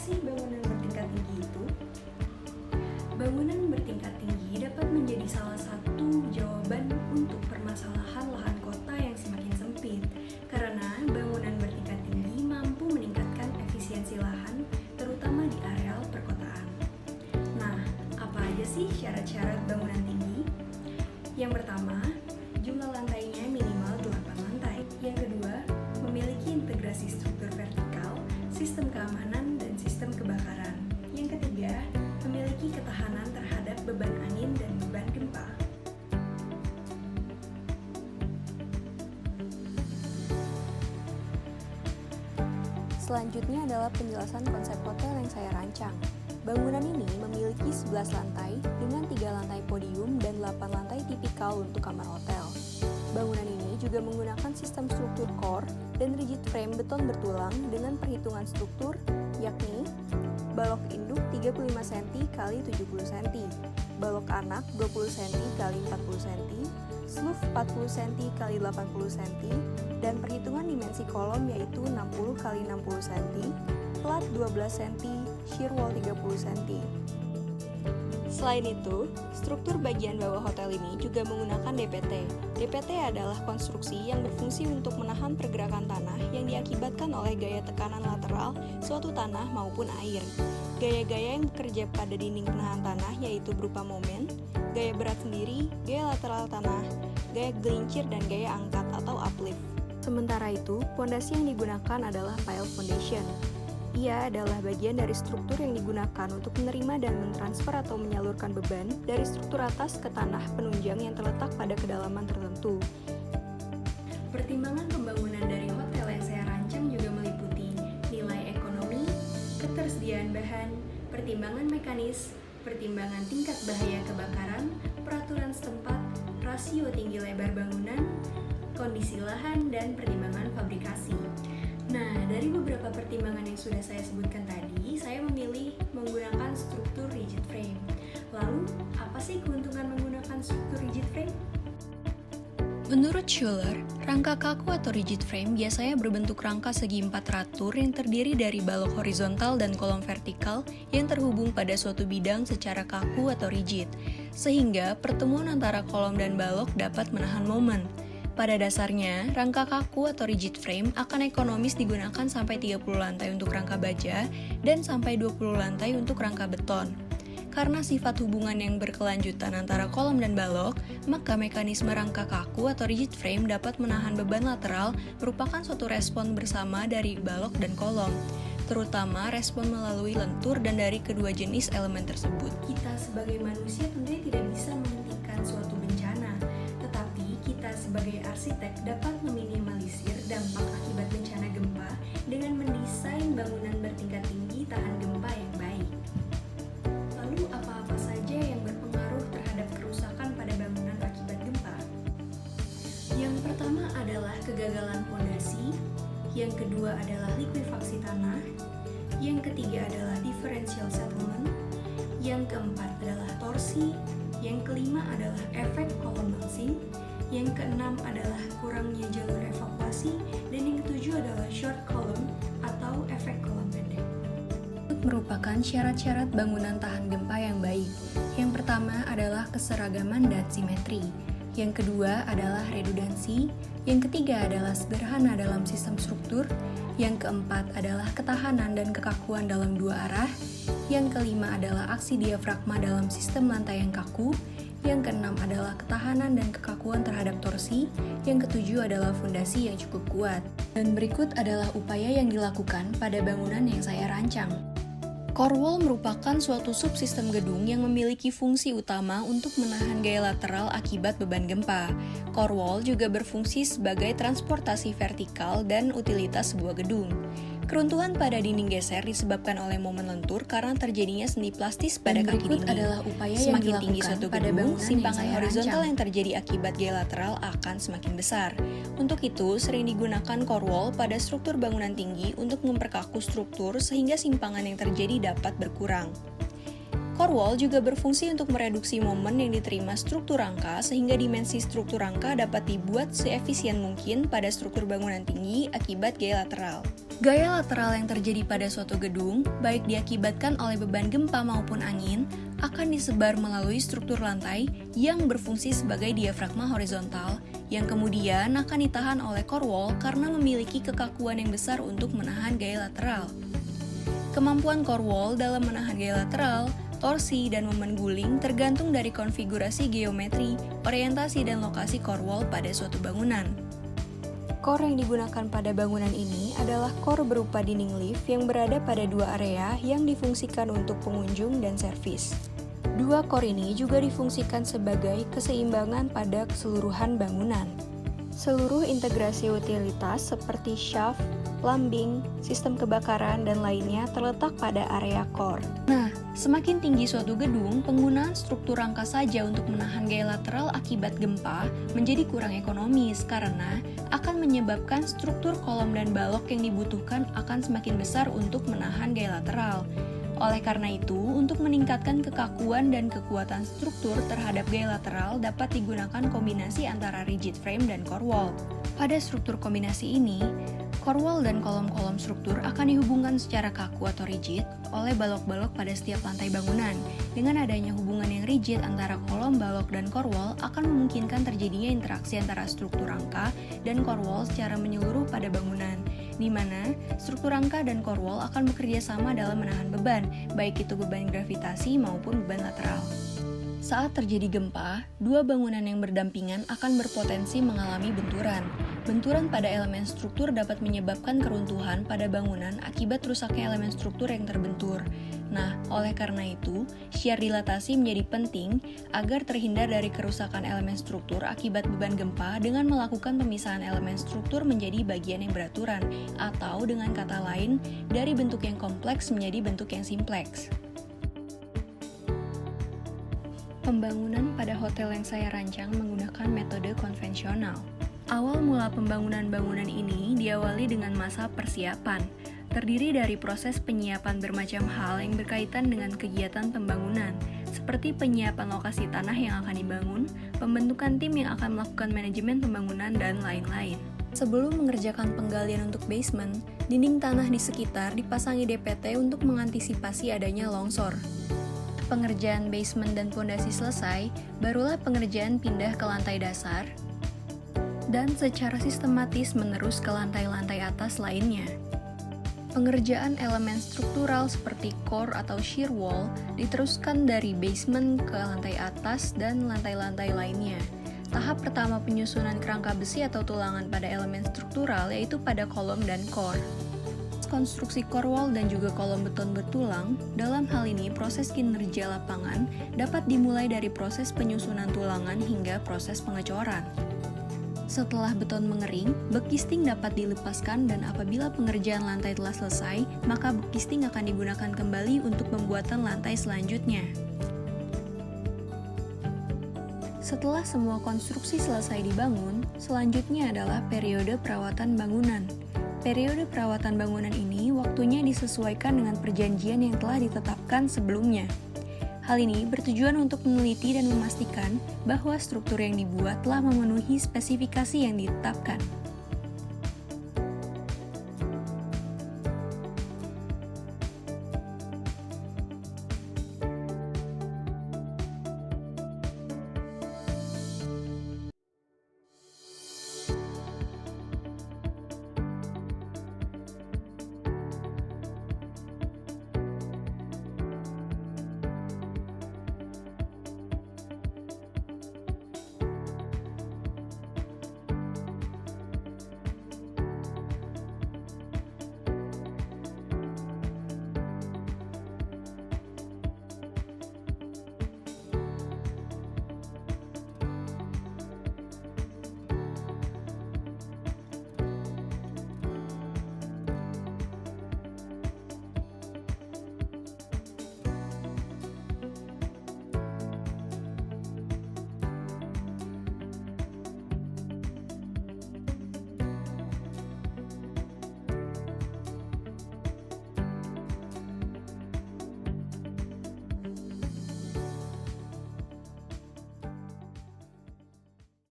sih bangunan bertingkat tinggi itu? Bangunan bertingkat tinggi dapat menjadi salah satu jawaban untuk permasalahan lahan kota yang semakin sempit, karena bangunan bertingkat tinggi mampu meningkatkan efisiensi lahan, terutama di areal perkotaan. Nah, apa aja sih syarat-syarat bangunan tinggi? Yang pertama, jumlah lantainya minimal 8 lantai. Yang kedua, memiliki integrasi struktur vertikal, sistem keamanan, dan sistem kebakaran. Yang ketiga, memiliki ketahanan terhadap beban angin dan beban gempa. Selanjutnya adalah penjelasan konsep hotel yang saya rancang. Bangunan ini memiliki 11 lantai dengan 3 lantai podium dan 8 lantai tipikal untuk kamar hotel. Bangunan ini juga menggunakan sistem struktur core dan rigid frame beton bertulang dengan perhitungan struktur, yakni balok induk 35 cm x 70 cm, balok anak 20 cm x 40 cm, sloof 40 cm x 80 cm, dan perhitungan dimensi kolom yaitu 60 x 60 cm, plat 12 cm, shear wall 30 cm. Selain itu, struktur bagian bawah hotel ini juga menggunakan DPT. DPT adalah konstruksi yang berfungsi untuk menahan pergerakan tanah yang diakibatkan oleh gaya tekanan lateral suatu tanah maupun air. Gaya-gaya yang bekerja pada dinding penahan tanah yaitu berupa momen, gaya berat sendiri, gaya lateral tanah, gaya gelincir, dan gaya angkat atau uplift. Sementara itu, fondasi yang digunakan adalah pile foundation. Ia adalah bagian dari struktur yang digunakan untuk menerima dan mentransfer atau menyalurkan beban dari struktur atas ke tanah penunjang yang terletak pada kedalaman tertentu. Pertimbangan pembangunan dari hotel yang saya rancang juga meliputi nilai ekonomi, ketersediaan bahan, pertimbangan mekanis, pertimbangan tingkat bahaya kebakaran, peraturan setempat, rasio tinggi lebar bangunan, kondisi lahan, dan pertimbangan fabrikasi. Nah, dari beberapa pertimbangan yang sudah saya sebutkan tadi, saya memilih menggunakan struktur rigid frame. Lalu, apa sih keuntungan menggunakan struktur rigid frame? Menurut Schuller, rangka kaku atau rigid frame biasanya berbentuk rangka segi 4 ratur yang terdiri dari balok horizontal dan kolom vertikal yang terhubung pada suatu bidang secara kaku atau rigid, sehingga pertemuan antara kolom dan balok dapat menahan momen. Pada dasarnya, rangka kaku atau rigid frame akan ekonomis digunakan sampai 30 lantai untuk rangka baja dan sampai 20 lantai untuk rangka beton. Karena sifat hubungan yang berkelanjutan antara kolom dan balok, maka mekanisme rangka kaku atau rigid frame dapat menahan beban lateral merupakan suatu respon bersama dari balok dan kolom, terutama respon melalui lentur dan dari kedua jenis elemen tersebut. Kita sebagai manusia tentunya tidak bisa menghentikan suatu bencana, tetapi kita sebagai arsitek dapat meminimalisir dampak akibat bencana gempa dengan mendesain bangunan bertingkat tinggi tahan gempa yang baik. Lalu apa-apa saja yang berpengaruh terhadap kerusakan pada bangunan akibat gempa? Yang pertama adalah kegagalan fondasi, yang kedua adalah likuifaksi tanah, yang ketiga adalah differential settlement, yang keempat adalah torsi, yang kelima adalah efek kolom bouncing, yang keenam adalah kurangnya jalur evakuasi, dan yang ketujuh adalah short column atau efek kolom pendek. Merupakan syarat-syarat bangunan tahan gempa yang baik. Yang pertama adalah keseragaman dan simetri. Yang kedua adalah redundansi. Yang ketiga adalah sederhana dalam sistem struktur. Yang keempat adalah ketahanan dan kekakuan dalam dua arah. Yang kelima adalah aksi diafragma dalam sistem lantai yang kaku. Yang keenam adalah ketahanan dan kekakuan terhadap torsi. Yang ketujuh adalah fondasi yang cukup kuat. Dan berikut adalah upaya yang dilakukan pada bangunan yang saya rancang. Core wall merupakan suatu subsistem gedung yang memiliki fungsi utama untuk menahan gaya lateral akibat beban gempa. Core wall juga berfungsi sebagai transportasi vertikal dan utilitas sebuah gedung. Keruntuhan pada dinding geser disebabkan oleh momen lentur karena terjadinya sendi plastis pada kaki dinding. Adalah upaya Semakin yang tinggi dilakukan suatu pada gedung, bangunan simpangan yang saya horizontal rancang. yang terjadi akibat gaya lateral akan semakin besar. Untuk itu, sering digunakan core wall pada struktur bangunan tinggi untuk memperkaku struktur sehingga simpangan yang terjadi dapat berkurang. Core wall juga berfungsi untuk mereduksi momen yang diterima struktur rangka sehingga dimensi struktur rangka dapat dibuat seefisien mungkin pada struktur bangunan tinggi akibat gaya lateral. Gaya lateral yang terjadi pada suatu gedung, baik diakibatkan oleh beban gempa maupun angin, akan disebar melalui struktur lantai yang berfungsi sebagai diafragma horizontal, yang kemudian akan ditahan oleh core wall karena memiliki kekakuan yang besar untuk menahan gaya lateral. Kemampuan core wall dalam menahan gaya lateral, torsi, dan momen guling tergantung dari konfigurasi geometri, orientasi, dan lokasi core wall pada suatu bangunan. Core yang digunakan pada bangunan ini adalah core berupa dinding lift yang berada pada dua area yang difungsikan untuk pengunjung dan servis. Dua core ini juga difungsikan sebagai keseimbangan pada keseluruhan bangunan. Seluruh integrasi utilitas seperti shaft, plumbing, sistem kebakaran, dan lainnya terletak pada area core. Nah, semakin tinggi suatu gedung, penggunaan struktur rangka saja untuk menahan gaya lateral akibat gempa menjadi kurang ekonomis karena akan menyebabkan struktur kolom dan balok yang dibutuhkan akan semakin besar untuk menahan gaya lateral. Oleh karena itu, untuk meningkatkan kekakuan dan kekuatan struktur terhadap gaya lateral dapat digunakan kombinasi antara rigid frame dan core wall. Pada struktur kombinasi ini, core wall dan kolom-kolom struktur akan dihubungkan secara kaku atau rigid oleh balok-balok pada setiap lantai bangunan. Dengan adanya hubungan yang rigid antara kolom, balok, dan core wall akan memungkinkan terjadinya interaksi antara struktur rangka dan core wall secara menyeluruh pada bangunan, di mana struktur rangka dan core wall akan bekerja sama dalam menahan beban, baik itu beban gravitasi maupun beban lateral. Saat terjadi gempa, dua bangunan yang berdampingan akan berpotensi mengalami benturan. Benturan pada elemen struktur dapat menyebabkan keruntuhan pada bangunan akibat rusaknya elemen struktur yang terbentur. Nah, oleh karena itu, shear dilatasi menjadi penting agar terhindar dari kerusakan elemen struktur akibat beban gempa dengan melakukan pemisahan elemen struktur menjadi bagian yang beraturan, atau dengan kata lain, dari bentuk yang kompleks menjadi bentuk yang simpleks. Pembangunan pada hotel yang saya rancang menggunakan metode konvensional. Awal mula pembangunan bangunan ini diawali dengan masa persiapan, terdiri dari proses penyiapan bermacam hal yang berkaitan dengan kegiatan pembangunan, seperti penyiapan lokasi tanah yang akan dibangun, pembentukan tim yang akan melakukan manajemen pembangunan, dan lain-lain. Sebelum mengerjakan penggalian untuk basement, dinding tanah di sekitar dipasangi DPT untuk mengantisipasi adanya longsor. Pengerjaan basement dan pondasi selesai, barulah pengerjaan pindah ke lantai dasar, dan secara sistematis menerus ke lantai-lantai atas lainnya. Pengerjaan elemen struktural seperti core atau shear wall diteruskan dari basement ke lantai atas dan lantai-lantai lainnya. Tahap pertama penyusunan kerangka besi atau tulangan pada elemen struktural yaitu pada kolom dan core. Konstruksi core wall dan juga kolom beton bertulang, dalam hal ini proses kinerja lapangan dapat dimulai dari proses penyusunan tulangan hingga proses pengecoran. Setelah beton mengering, bek kisting dapat dilepaskan dan apabila pengerjaan lantai telah selesai, maka bek kisting akan digunakan kembali untuk pembuatan lantai selanjutnya. Setelah semua konstruksi selesai dibangun, selanjutnya adalah periode perawatan bangunan. Periode perawatan bangunan ini waktunya disesuaikan dengan perjanjian yang telah ditetapkan sebelumnya. Hal ini bertujuan untuk meneliti dan memastikan bahwa struktur yang dibuat telah memenuhi spesifikasi yang ditetapkan.